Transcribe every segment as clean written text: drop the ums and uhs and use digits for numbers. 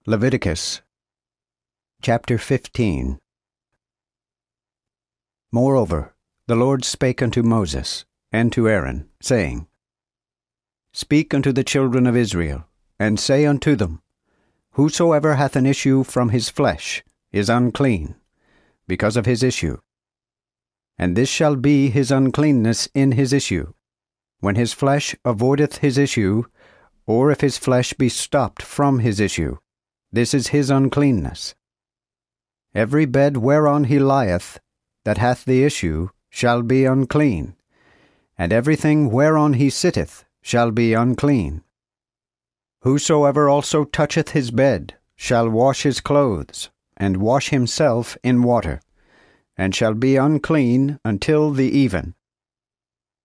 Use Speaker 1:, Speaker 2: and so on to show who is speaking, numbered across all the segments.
Speaker 1: Leviticus chapter 15. Moreover, the Lord spake unto Moses and to Aaron, saying, Speak unto the children of Israel, and say unto them, Whosoever hath an issue from his flesh is unclean, because of his issue. And this shall be his uncleanness in his issue, when his flesh avoideth his issue, or if his flesh be stopped from his issue. This is his uncleanness. Every bed whereon he lieth, that hath the issue, shall be unclean, and everything whereon he sitteth shall be unclean. Whosoever also toucheth his bed shall wash his clothes, and wash himself in water, and shall be unclean until the even.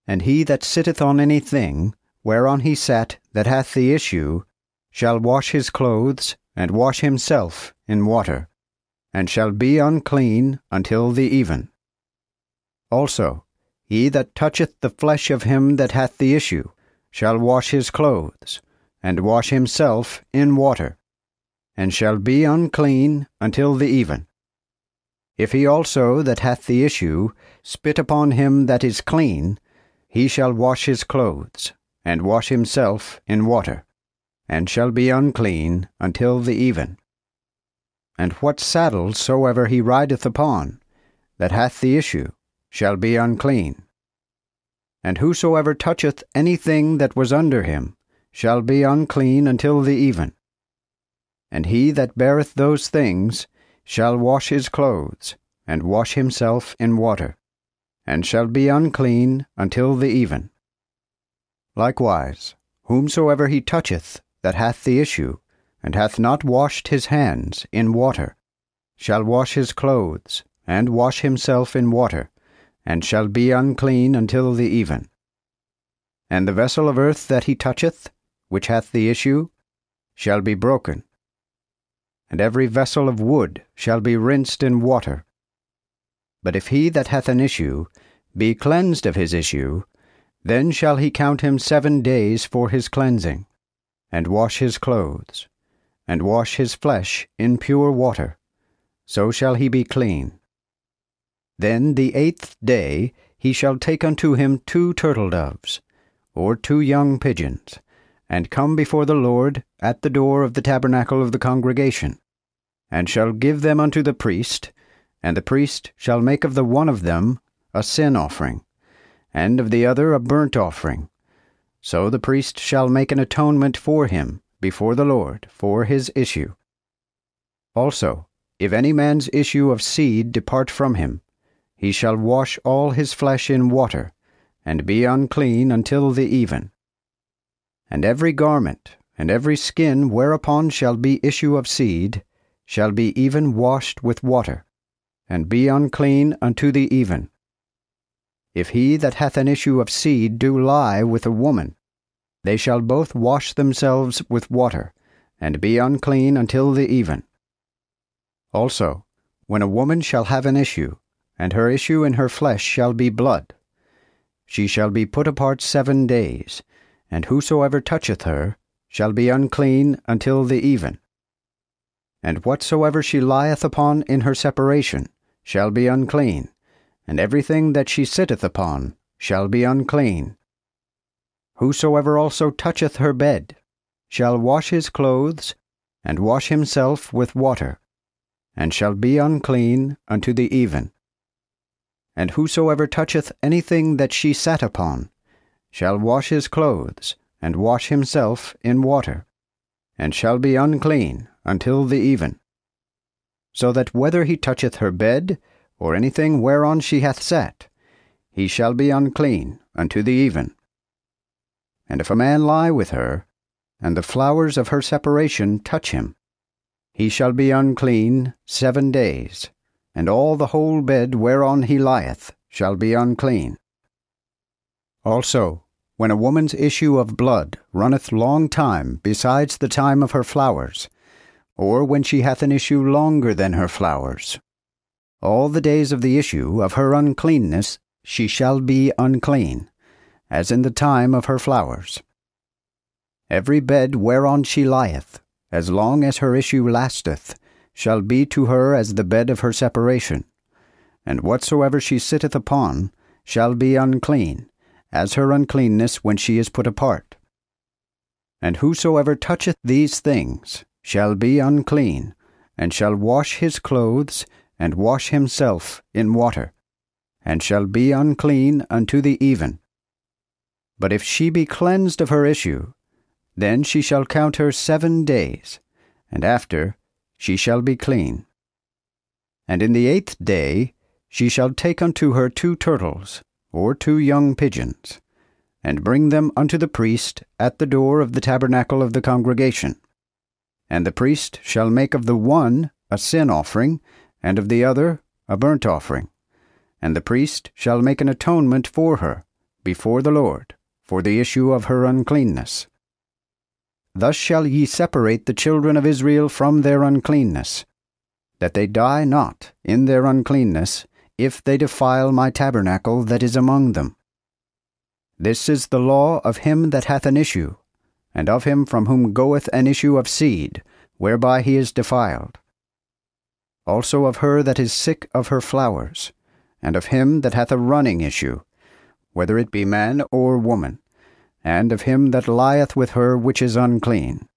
Speaker 1: And he that sitteth on any thing, whereon he sat that hath the issue, shall wash his clothes, and wash himself in water, and shall be unclean until the even. Also, he that toucheth the flesh of him that hath the issue shall wash his clothes, and wash himself in water, and shall be unclean until the even. If he also that hath the issue spit upon him that is clean, he shall wash his clothes, and wash himself in water, and shall be unclean until the even. And what saddle soever he rideth upon, that hath the issue, shall be unclean. And whosoever toucheth anything that was under him, shall be unclean until the even. And he that beareth those things shall wash his clothes, and wash himself in water, and shall be unclean until the even. Likewise, whomsoever he toucheth that hath the issue, and hath not washed his hands in water, shall wash his clothes, and wash himself in water, and shall be unclean until the even. And the vessel of earth that he toucheth, which hath the issue, shall be broken. And every vessel of wood shall be rinsed in water. But if he that hath an issue be cleansed of his issue, then shall he count him 7 days for his cleansing, and wash his clothes, and wash his flesh in pure water, so shall he be clean. Then the 8th day he shall take unto him 2 turtle-doves, or 2 young pigeons, and come before the Lord at the door of the tabernacle of the congregation, and shall give them unto the priest, and the priest shall make of the one of them a sin offering, and of the other a burnt offering. So the priest shall make an atonement for him before the Lord for his issue. Also, if any man's issue of seed depart from him, he shall wash all his flesh in water, and be unclean until the even. And every garment, and every skin whereupon shall be issue of seed, shall be even washed with water, and be unclean unto the even. If he that hath an issue of seed do lie with a woman, they shall both wash themselves with water, and be unclean until the even. Also, when a woman shall have an issue, and her issue in her flesh shall be blood, she shall be put apart 7 days, and whosoever toucheth her shall be unclean until the even. And whatsoever she lieth upon in her separation shall be unclean, and everything that she sitteth upon shall be unclean. Whosoever also toucheth her bed shall wash his clothes, and wash himself with water, and shall be unclean unto the even. And whosoever toucheth anything that she sat upon shall wash his clothes, and wash himself in water, and shall be unclean until the even. So that whether he toucheth her bed, or anything whereon she hath sat, he shall be unclean unto the even. And if a man lie with her, and the flowers of her separation touch him, he shall be unclean 7 days, and all the whole bed whereon he lieth shall be unclean. Also, when a woman's issue of blood runneth long time besides the time of her flowers, or when she hath an issue longer than her flowers, all the days of the issue of her uncleanness she shall be unclean, as in the time of her flowers. Every bed whereon she lieth, as long as her issue lasteth, shall be to her as the bed of her separation. And whatsoever she sitteth upon shall be unclean, as her uncleanness when she is put apart. And whosoever toucheth these things shall be unclean, and shall wash his clothes, and wash himself in water, and shall be unclean unto the even. But if she be cleansed of her issue, then she shall count her 7 days, and after she shall be clean. And in the 8th day she shall take unto her 2 turtles, or 2 young pigeons, and bring them unto the priest at the door of the tabernacle of the congregation. And the priest shall make of the one a sin offering, and of the other a burnt offering. And the priest shall make an atonement for her before the Lord, for the issue of her uncleanness. Thus shall ye separate the children of Israel from their uncleanness, that they die not in their uncleanness, if they defile my tabernacle that is among them. This is the law of him that hath an issue, and of him from whom goeth an issue of seed, whereby he is defiled. Also of her that is sick of her flowers, and of him that hath a running issue, whether it be man or woman, and of him that lieth with her which is unclean.